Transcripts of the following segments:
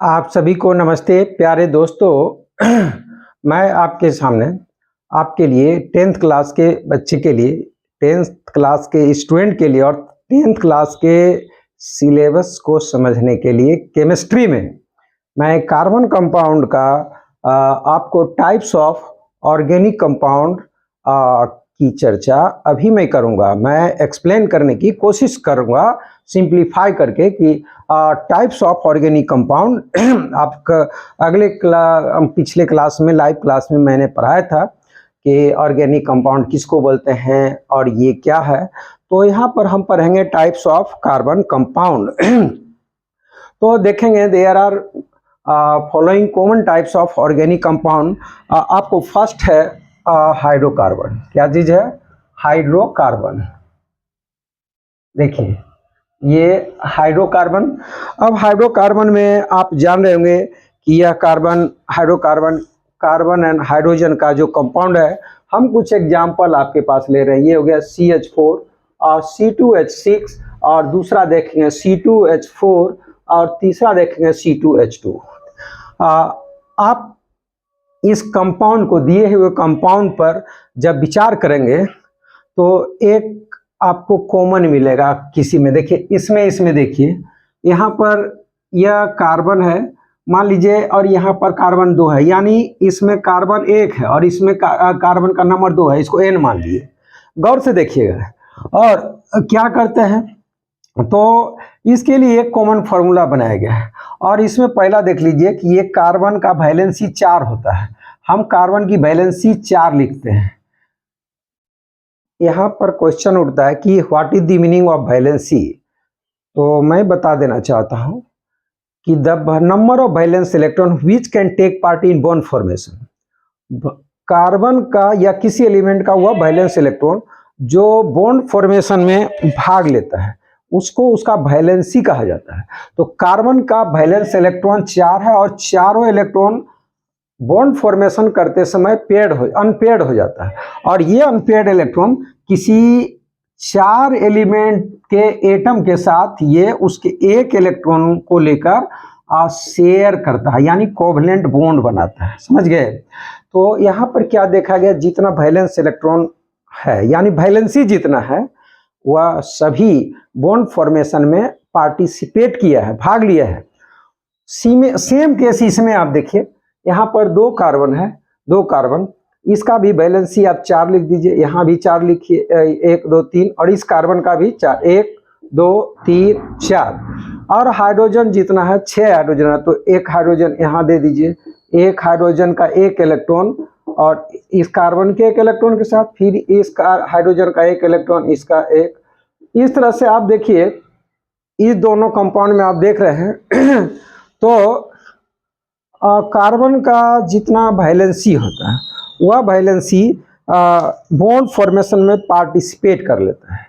आप सभी को नमस्ते प्यारे दोस्तों। मैं आपके सामने आपके लिए 10th क्लास के बच्चे के लिए 10th क्लास के स्टूडेंट के लिए और 10th क्लास के सिलेबस को समझने के लिए केमिस्ट्री में मैं कार्बन कंपाउंड का आपको टाइप्स ऑफ ऑर्गेनिक कंपाउंड की चर्चा अभी मैं करूंगा। मैं एक्सप्लेन करने की कोशिश करूंगा सिंप्लीफाई करके कि टाइप्स ऑफ ऑर्गेनिक कंपाउंड आपका पिछले क्लास में लाइव क्लास में मैंने पढ़ाया था कि ऑर्गेनिक कंपाउंड किसको बोलते हैं और ये क्या है। तो यहाँ पर हम पढ़ेंगे टाइप्स ऑफ कार्बन कंपाउंड। तो देखेंगे there are following common types of organic compound. आपको फर्स्ट है हाइड्रोकार्बन। क्या चीज है? हाइड्रोकार्बन। देखिए ये हाइड्रोकार्बन। अब हाइड्रोकार्बन में आप जान रहे होंगे कि यह कार्बन एंड हाइड्रोजन का जो कंपाउंड है। हम कुछ एग्जांपल आपके पास ले रहे हैं। ये हो गया CH4 और C2H6 और दूसरा देखेंगे C2H4 और तीसरा देखेंगे C2H2। आप इस कंपाउंड को, दिए हुए कंपाउंड पर जब विचार करेंगे तो एक आपको कॉमन मिलेगा किसी में। देखिए इसमें देखिए यहाँ पर यह कार्बन है मान लीजिए और यहाँ पर कार्बन 2 है, यानी इसमें कार्बन 1 है और इसमें कार्बन का नंबर 2 है, इसको N मान लिए। गौर से देखिएगा और क्या करते हैं तो इसके लिए एक कॉमन फार्मूला बनाया गया है और इसमें पहला देख लीजिए कि ये कार्बन का वैलेंसी 4 होता है। हम कार्बन की वैलेंसी 4 लिखते हैं। यहाँ पर क्वेश्चन उठता है कि what is the meaning of valency. तो मैं बता देना चाहता हूँ कि the number of valence electron which can take part in bond formation. Carbon का या किसी एलिमेंट का वह वैलेंस इलेक्ट्रॉन जो बॉन्ड फॉर्मेशन में भाग लेता है उसको उसका वैलेंसी कहा जाता है। तो कार्बन का वैलेंस इलेक्ट्रॉन 4 है और चारों इलेक्ट्रॉन बॉन्ड फॉर्मेशन करते समय अनपेयर्ड हो जाता है और ये अनपेयर्ड इलेक्ट्रॉन किसी 4 एलिमेंट के एटम के साथ ये उसके एक इलेक्ट्रॉन को लेकर शेयर करता है, यानी कोवलेंट बॉन्ड बनाता है। समझ गए? तो यहाँ पर क्या देखा गया, जितना वैलेंस इलेक्ट्रॉन है यानी वैलेंसी जितना है वह सभी बॉन्ड फॉर्मेशन में पार्टिसिपेट किया है, भाग लिया है। सेम केस इसमें आप देखिए यहाँ पर 2 कार्बन है, 2 कार्बन, इसका भी वैलेंसी आप 4 लिख दीजिए, यहाँ भी 4 लिखिए, 1 2 3, और इस कार्बन का भी 4, 1 2 3 4। और हाइड्रोजन जितना है 6 हाइड्रोजन है तो 1 हाइड्रोजन यहाँ दे दीजिए, 1 हाइड्रोजन का 1 इलेक्ट्रॉन और इस कार्बन के 1 इलेक्ट्रॉन के साथ फिर इस हाइड्रोजन का 1 इलेक्ट्रॉन, इसका 1। इस तरह से आप देखिए इस दोनों कंपाउंड में आप देख रहे हैं तो कार्बन का जितना वैलेंसी होता है वह वैलेंसी बॉन्ड फॉर्मेशन में पार्टिसिपेट कर लेता है।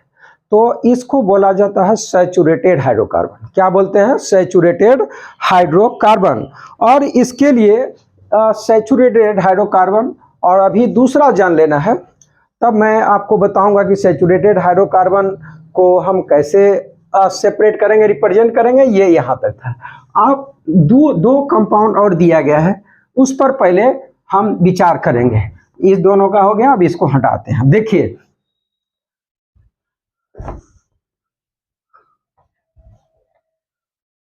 तो इसको बोला जाता है सैचुरेटेड हाइड्रोकार्बन। क्या बोलते हैं? Saturated hydrocarbon. और इसके लिए सैचुरेटेड हाइड्रोकार्बन और अभी दूसरा जान लेना है, तब मैं आपको बताऊंगा कि सैचुरेटेड हाइड्रोकार्बन को हम कैसे सेपरेट करेंगे, रिप्रेजेंट करेंगे। ये यहाँ तक था। आप दो कंपाउंड और दिया गया है, उस पर पहले हम विचार करेंगे। इस दोनों का हो गया, अब इसको हटाते हैं। देखिए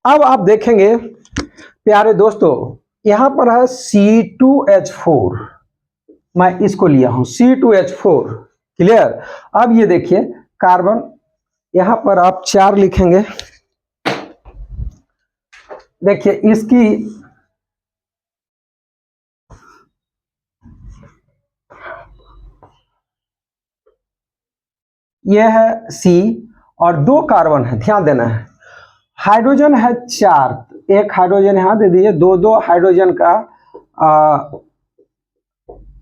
अब आप देखेंगे प्यारे दोस्तों, यहां पर है C2H4, मैं इसको लिया हूं C2H4। क्लियर? अब ये देखिए कार्बन, यहां पर आप 4 लिखेंगे। देखिए इसकी यह है C और 2 कार्बन है, ध्यान देना है। हाइड्रोजन है 4, 1 हाइड्रोजन यहां दे दीजिए, 2 हाइड्रोजन का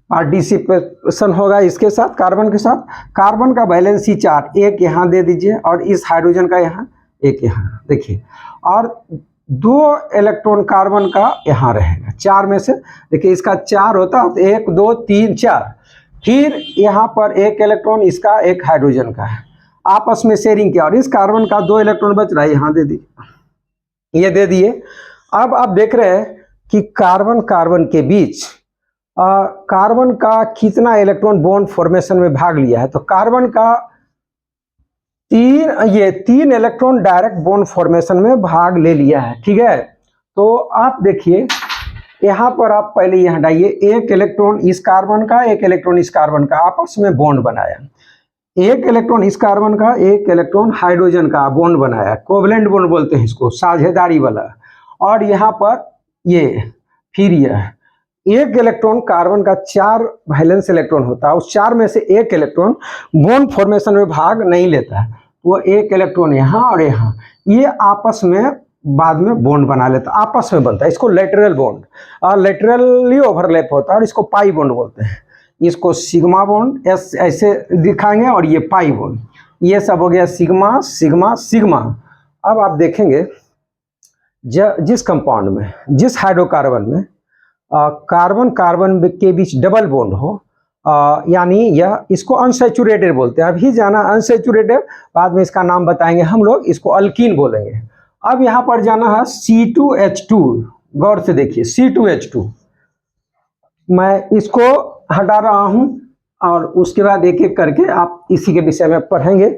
पार्टिसिपेशन होगा इसके साथ, कार्बन के साथ। कार्बन का वैलेंसी 4, 1 यहां दे दीजिए और इस हाइड्रोजन का यहाँ 1 यहाँ देखिए, और 2 इलेक्ट्रॉन कार्बन का यहाँ रहेगा 4 में से। देखिए इसका 4 होता है, 1 2 3 4, फिर यहाँ पर 1 इलेक्ट्रॉन इसका, 1 हाइड्रोजन का है, आपस में शेयरिंग किया और इस कार्बन का 2 इलेक्ट्रॉन बच रहा है, यहाँ दे दिए, ये दे दिए। अब आप देख रहे हैं कि कार्बन कार्बन के बीच कार्बन का कितना इलेक्ट्रॉन बॉन्ड फॉर्मेशन में भाग लिया है। तो कार्बन का तीन इलेक्ट्रॉन डायरेक्ट बॉन्ड फॉर्मेशन में भाग ले लिया है। ठीक है, तो आप देखिए यहाँ पर आप पहले ये हटाइए, एक इलेक्ट्रॉन इस कार्बन का, एक इलेक्ट्रॉन इस कार्बन का आपस में बॉन्ड बनाया, एक इलेक्ट्रॉन इस कार्बन का, एक इलेक्ट्रॉन हाइड्रोजन का बॉन्ड बनाया, कोवलेंट बॉन्ड बोलते हैं इसको, साझेदारी वाला। और यहाँ पर ये फिर यह एक इलेक्ट्रॉन कार्बन का 4 वैलेंस इलेक्ट्रॉन होता है, उस 4 में से एक इलेक्ट्रॉन बॉन्ड फॉर्मेशन में भाग नहीं लेता है, वो एक इलेक्ट्रॉन यहाँ और यहाँ ये आपस में बाद में बॉन्ड बना लेता है, आपस में बनता है, इसको लेटरल बॉन्ड, और लेटरली ओवरलैप होता है और इसको पाई बॉन्ड बोलते हैं। इसको सिग्मा बॉन्ड ऐसे दिखाएंगे और ये पाई बॉन्ड, ये सब हो गया सिग्मा सिग्मा सिग्मा। अब आप देखेंगे जिस कंपाउंड में, जिस हाइड्रोकार्बन में कार्बन कार्बन के बीच डबल बॉन्ड हो, यानी यह, इसको अनसैचुरेटेड बोलते हैं। अभी जाना अनसैचुरेटेड, बाद में इसका नाम बताएंगे हम लोग, इसको अल्कीन बोलेंगे। अब यहाँ पर जाना है C2H2, गौर से देखिए C2H2, मैं इसको हटा रहा हूं और उसके बाद एक एक करके आप इसी के विषय में पढ़ेंगे।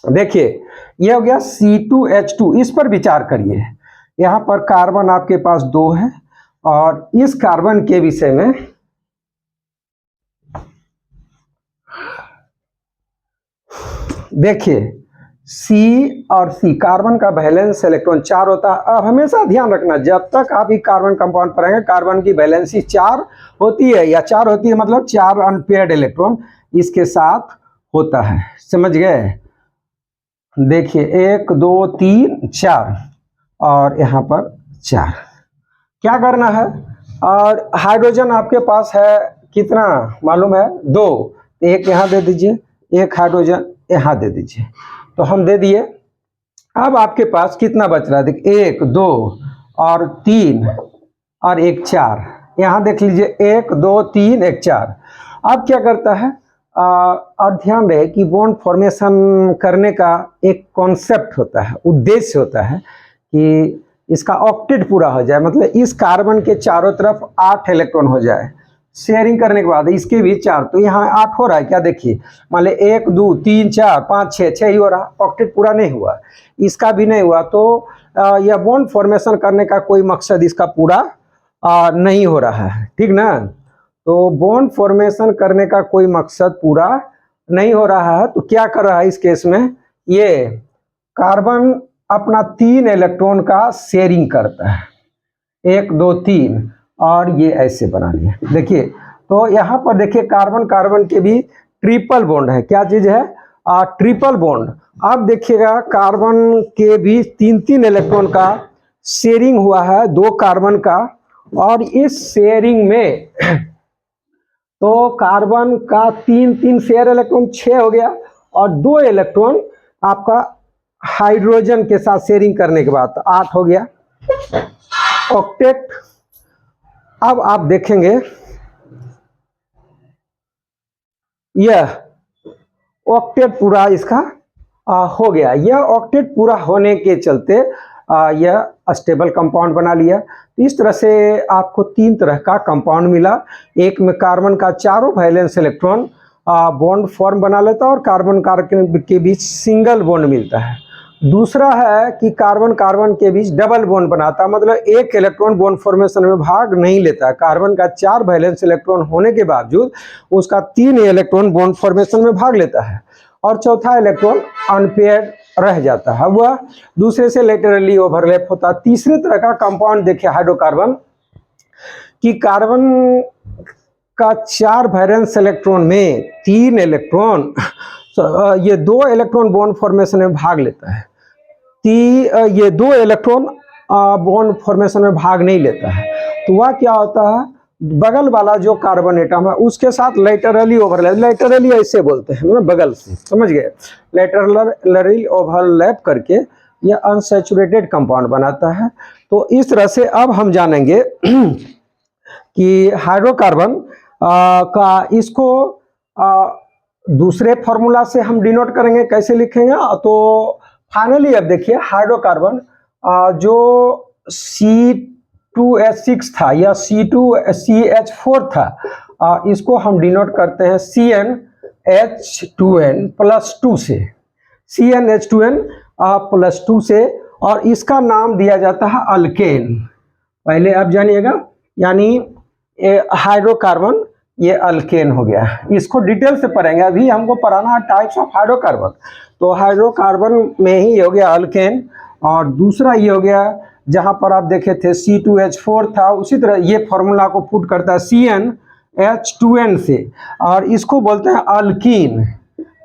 देखिए यह हो गया C2H2, इस पर विचार करिए। यहाँ पर कार्बन आपके पास 2 है और इस कार्बन के विषय में देखिए C और C, कार्बन का वैलेंस इलेक्ट्रॉन 4 होता है। अब हमेशा ध्यान रखना, जब तक आप ये कार्बन कंपाउंड पढ़ेंगे, कार्बन की वैलेंसी 4 होती है, या 4 होती है मतलब 4 अनपेयर्ड इलेक्ट्रॉन इसके साथ होता है, समझ गए। देखिए 1 2 3 4 और यहाँ पर 4, क्या करना है। और हाइड्रोजन आपके पास है कितना मालूम है, 2, एक यहाँ दे दीजिए, एक हाइड्रोजन यहाँ दे दीजिए, तो हम दे दिए। अब आपके पास कितना बच रहा है, देखिए 1 2 और 3 और 1 4, यहाँ देख लीजिए 1 2 3 1 4। अब क्या करता है, और ध्यान रहे कि बॉन्ड फॉर्मेशन करने का एक कॉन्सेप्ट होता है, उद्देश्य होता है कि इसका ऑक्टेट पूरा हो जाए, मतलब इस कार्बन के चारों तरफ 8 इलेक्ट्रॉन हो जाए शेयरिंग करने के बाद, इसके भी 4, तो यहाँ 8 हो रहा है क्या, देखिए मान ले 1 2 3 4 5 6 ही हो रहा, ऑक्टेट पूरा नहीं हुआ, इसका भी नहीं हुआ, तो यह बॉन्ड फॉर्मेशन करने का कोई मकसद इसका पूरा नहीं हो रहा है, ठीक ना। तो बॉन्ड फॉर्मेशन करने का कोई मकसद पूरा नहीं हो रहा है, तो क्या कर रहा है इस केस में, ये कार्बन अपना 3 इलेक्ट्रॉन का शेयरिंग करता है, 1 2 3, और ये ऐसे बना लिया। देखिए तो यहाँ पर देखिए कार्बन कार्बन के भी ट्रिपल बॉन्ड है, क्या चीज है, ट्रिपल बॉन्ड। अब देखिएगा कार्बन के भी 3 इलेक्ट्रॉन का शेयरिंग हुआ है 2 कार्बन का, और इस शेयरिंग में तो कार्बन का 3 शेयर इलेक्ट्रॉन 6 हो गया, और 2 इलेक्ट्रॉन आपका हाइड्रोजन के साथ शेयरिंग करने के बाद 8 हो गया ऑक्टेट। अब आप देखेंगे यह ऑक्टेट पूरा इसका हो गया। यह ऑक्टेट पूरा होने के चलते यह स्टेबल कंपाउंड बना लिया। इस तरह से आपको 3 तरह का कंपाउंड मिला, एक में कार्बन का चारों वैलेंस इलेक्ट्रॉन बॉन्ड फॉर्म बना लेता है और कार्बन कार्बन के बीच सिंगल बॉन्ड मिलता है। दूसरा है कि कार्बन कार्बन के बीच डबल बॉन्ड बनाता है, मतलब एक इलेक्ट्रॉन बॉन्ड फॉर्मेशन में भाग नहीं लेता, कार्बन का 4 वैलेंस इलेक्ट्रॉन होने के बावजूद उसका 3 इलेक्ट्रॉन बॉन्ड फॉर्मेशन में भाग लेता है, और चौथा इलेक्ट्रॉन अनपेयर्ड रह जाता है, वह दूसरे से लेटरली ओवरलैप होता है। तीसरे तरह का कंपाउंड देखिए हाइड्रोकार्बन, कि कार्बन का 4 वैलेंस इलेक्ट्रॉन में 3 इलेक्ट्रॉन ये 2 इलेक्ट्रॉन बॉन्ड फॉर्मेशन में भाग लेता है, ये 2 इलेक्ट्रॉन बॉन्ड फॉर्मेशन में भाग नहीं लेता है, तो वह क्या होता है, बगल वाला जो कार्बन एटम है उसके साथ लेटरली ओवरलैप, लेटरली ऐसे बोलते हैं ना, बगल से, समझ गए, लेटरली ओवरलैप करके यह अनसैचुरेटेड कंपाउंड बनाता है। तो इस तरह से अब हम जानेंगे कि हाइड्रोकार्बन का इसको दूसरे फॉर्मूला से हम डिनोट करेंगे, कैसे लिखेंगे, तो फाइनली अब देखिए हाइड्रोकार्बन जो C2H6 था या C2CH4 था, इसको हम डिनोट करते हैं CnH2n+2 से, CnH2n+2 से, और इसका नाम दिया जाता है अल्केन। पहले आप जानिएगा, यानी हाइड्रोकार्बन ये अल्केन हो गया। इसको डिटेल से पढ़ेंगे, अभी हमको पढ़ाना है टाइप्स ऑफ हाइड्रोकार्बन। तो हाइड्रोकार्बन में ही ये हो गया अल्केन, और दूसरा ये हो गया जहां पर आप देखे थे C2H4 था, उसी तरह ये फॉर्मूला को पुट करता है CnH2n से, और इसको बोलते हैं अल्कीन,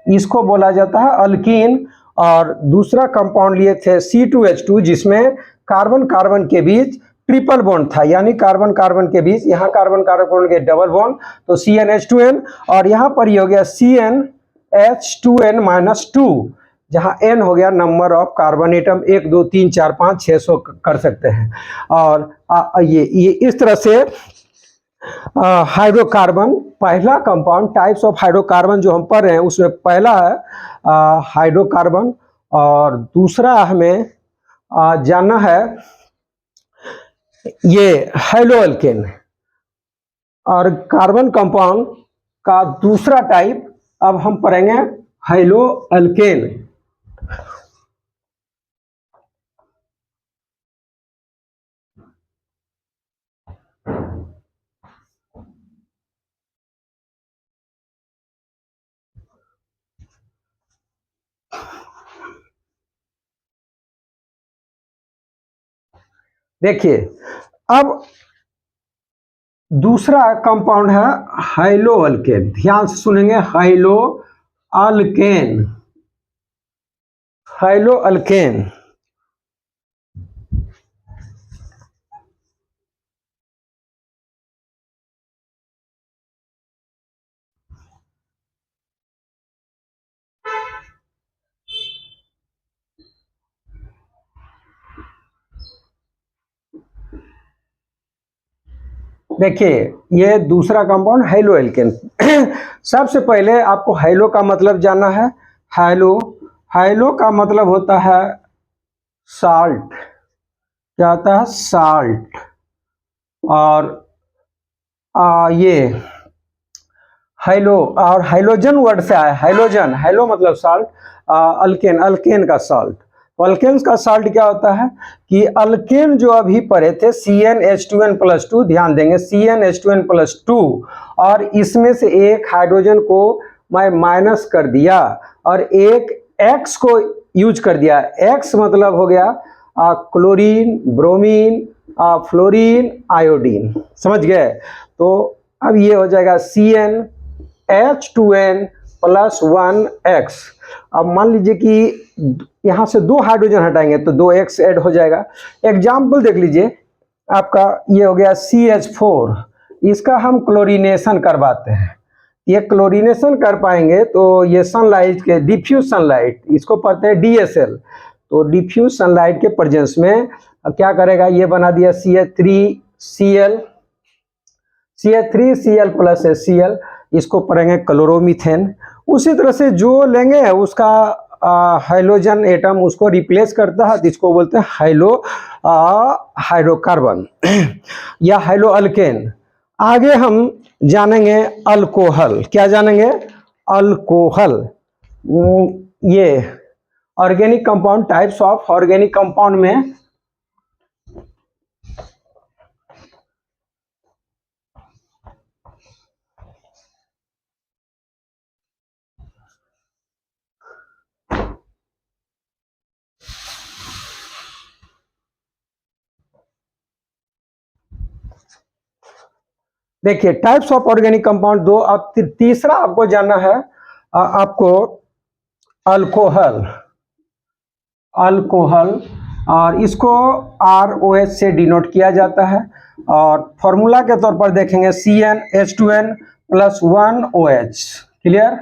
इसको बोला जाता है अल्कीन। और दूसरा कंपाउंड लिए थे C2H2 जिसमें कार्बन कार्बन के बीच ट्रिपल बॉन्ड था, यानी कार्बन कार्बन के बीच यहाँ कार्बन कार्बन के डबल बॉन्ड, तो CnH2n, और यहाँ पर ये हो गया CnH2n-2, जहाँ n हो गया नंबर ऑफ कार्बन एटम, 1 2 3 4 5 600 कर सकते हैं। और ये इस तरह से हाइड्रोकार्बन पहला कंपाउंड, टाइप्स ऑफ हाइड्रोकार्बन जो हम पढ़ रहे हैं उसमें पहला है हाइड्रोकार्बन, और दूसरा हमें जानना है ये हैलोअल्केन। और कार्बन कंपाउंड का दूसरा टाइप अब हम पढ़ेंगे हैलोअल्केन। देखिए अब दूसरा कंपाउंड है हैलोअल्केन, ध्यान से सुनेंगे, हैलोअल्केन, हैलोअल्केन। देखिए ये दूसरा कंपाउंड हैलोअल्केन। सबसे पहले आपको हैलो का मतलब जानना है। हैलो का मतलब होता है साल्ट, क्या होता है, साल्ट। और ये हैलो और हाइलोजन वर्ड से आया, हाइलोजन, हैलो मतलब साल्ट, अल्केन, अल्केन का साल्ट। अल्केन का साल्ट क्या होता है कि अल्केन जो अभी पढ़े थे CnH2n+2, ध्यान देंगे CnH2n+2, और इसमें से एक हाइड्रोजन को मैं माइनस कर दिया और एक X को यूज कर दिया। X मतलब हो गया क्लोरीन, ब्रोमीन, फ्लोरीन, आयोडीन, समझ गए। तो अब ये हो जाएगा CnH2n+1X। अब मान लीजिए कि यहाँ से 2 हाइड्रोजन हटाएंगे तो 2X ऐड हो जाएगा। एग्जाम्पल देख लीजिए, आपका ये हो गया CH4, इसका हम क्लोरीनेशन करवाते हैं। ये क्लोरीनेशन कर पाएंगे तो ये सनलाइट के, डिफ्यूज सनलाइट, इसको पढ़ते हैं DSL, तो डिफ्यूज सनलाइट के प्रेजेंस में क्या करेगा, ये बना दिया CH3Cl, CH3Cl + HCl, इसको पढ़ेंगे क्लोरोमीथेन। उसी तरह से जो लेंगे उसका हाइलोजन एटम उसको रिप्लेस करता है, इसको बोलते हैं हाइड्रोकार्बन या हैलोअल्केन। आगे हम जानेंगे अल्कोहल। क्या जानेंगे, अल्कोहल। ये organic compound, types of organic compound में देखिए टाइप्स ऑफ ऑर्गेनिक कंपाउंड 2। अब तीसरा आपको जानना है आपको अल्कोहल, अल्कोहल, और इसको ROH से डिनोट किया जाता है, और फॉर्मूला के तौर पर देखेंगे CnH2n+1OH, क्लियर।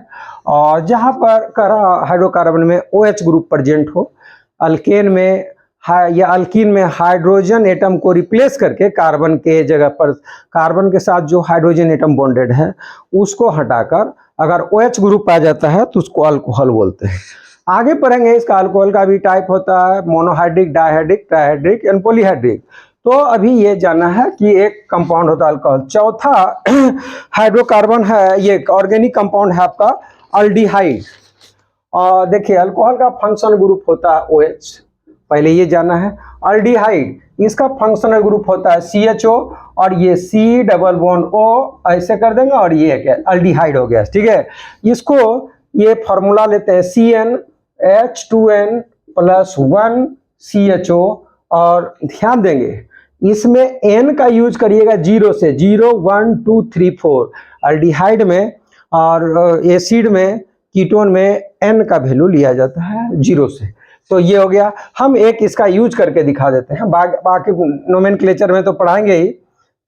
और जहाँ पर हाइड्रोकार्बन में OH ग्रुप प्रेजेंट हो, अल्केन में या अल्कीन में हाइड्रोजन एटम को रिप्लेस करके कार्बन के जगह पर कार्बन के साथ जो हाइड्रोजन एटम बॉन्डेड है उसको हटाकर अगर OH ग्रुप आ जाता है तो उसको अल्कोहल बोलते हैं। आगे पढ़ेंगे इसका अल्कोहल का भी टाइप होता है, मोनोहाइड्रिक, डायहाइड्रिक, ट्राइहाइड्रिक एंड पॉलीहाइड्रिक। तो अभी ये जानना है कि एक कंपाउंड होता है अल्कोहल। चौथा हाइड्रोकार्बन है, ये ऑर्गेनिक कंपाउंड है आपका अल्डिहाइड। और देखिए अल्कोहल का फंक्शनल ग्रुप होता है OH, पहले ये जानना है। अल्डिहाइड इसका फंक्शनल ग्रुप होता है CHO, और ये C डबल बॉन्ड O ऐसे कर देंगे और ये क्या अल्डिहाइड हो गया, ठीक है। इसको ये फॉर्मूला लेते हैं CnH2n + 1 CHO, और ध्यान देंगे इसमें N का यूज करिएगा 0 से, 0 1 2 3 4 अल्डिहाइड में, और एसिड में, कीटोन में N का वैल्यू लिया जाता है 0 से। तो ये हो गया, हम एक इसका यूज करके दिखा देते हैं, बाकी नोमेनक्लेचर में तो पढ़ाएंगे ही।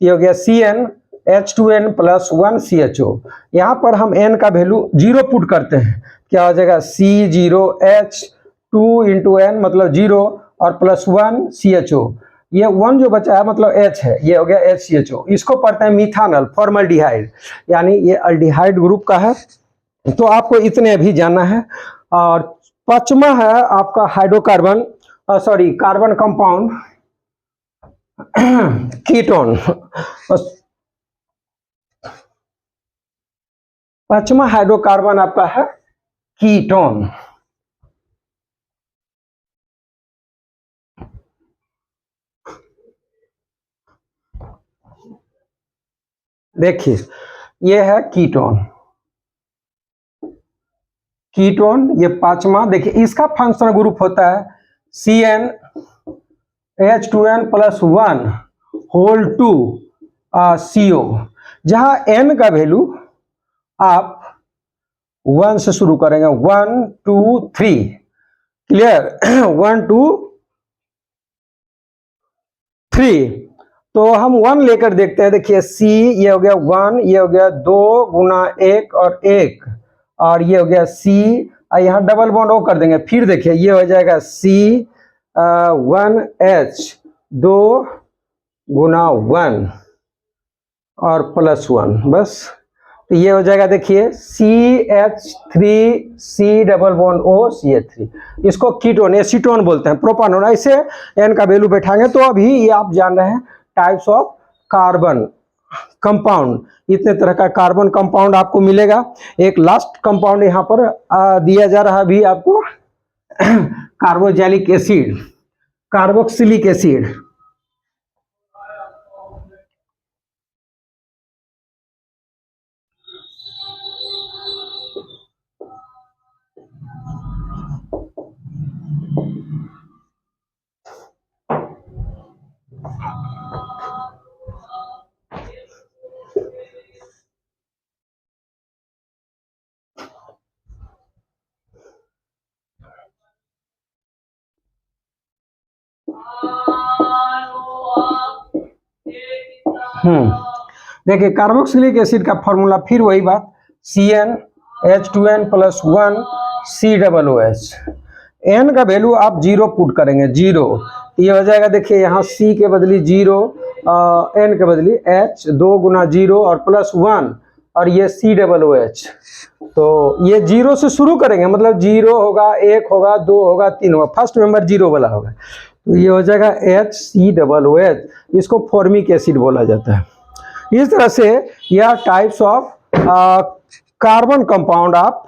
ये हो गया CnH2n + 1 CHO। यहाँ पर हम N का वैल्यू 0 पुट करते हैं, क्या हो जाएगा C0H2 × N मतलब 0 और +1 CHO, ये 1 जो बचा है मतलब H है, ये हो गया HCHO। इसको पढ़ते हैं मिथानल फॉर्मल्डिहाइड, यानी ये अल्डिहाइड ग्रुप का है। तो आपको इतने भी जानना है। और पांचवा है आपका hydrocarbon, sorry carbon compound ketone. पांचवा हाइड्रोकार्बन आपका है कीटोन। देखिए ये है कीटोन, कीटोन ये पांचवा। देखिए इसका फंक्शनल ग्रुप होता है CnH2n + 1 होल 2 CO, जहां N का वैल्यू आप 1 से शुरू करेंगे, 1 2 3, क्लियर 1 2 3। तो हम 1 लेकर देखते हैं। देखिए C ये हो गया 1, ये हो गया 2 × 1 और 1, और ये हो गया C, यहाँ डबल बॉन्ड O कर देंगे। फिर देखिए ये हो जाएगा C1H 2 × 1 और +1, बस। तो ये हो जाएगा, देखिए CH3 C double bond O CH3, इसको कीटोन एसीटोन बोलते हैं, प्रोपानोन। ऐसे N का वैल्यू बैठाएंगे। तो अभी ये आप जान रहे हैं टाइप्स ऑफ कार्बन कंपाउंड, इतने तरह का कार्बन कंपाउंड आपको मिलेगा। एक लास्ट कंपाउंड यहाँ पर दिया जा रहा है अभी आपको कार्बोक्सिलिक एसिड, कार्बोक्सिलिक एसिड। देखिए कार्बोक्सिलिक एसिड का फॉर्मूला फिर वही बात, CnH2n + 1 COOH। N का वैल्यू आप 0 पुट करेंगे, 0, ये हो जाएगा। देखिए यहाँ C के बदली 0, N के बदली H, 2 × 0 और +1, और ये COOH। तो ये 0 से शुरू करेंगे, मतलब 0 होगा, 1 होगा, 2 होगा, 3 होगा, फर्स्ट मेंबर 0 वाला होगा। तो ये हो जाएगा HCOOH, इसको फॉर्मिक एसिड बोला जाता है। इस तरह से यह टाइप्स ऑफ कार्बन कंपाउंड आप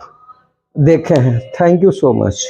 देखे हैं। Thank you so much.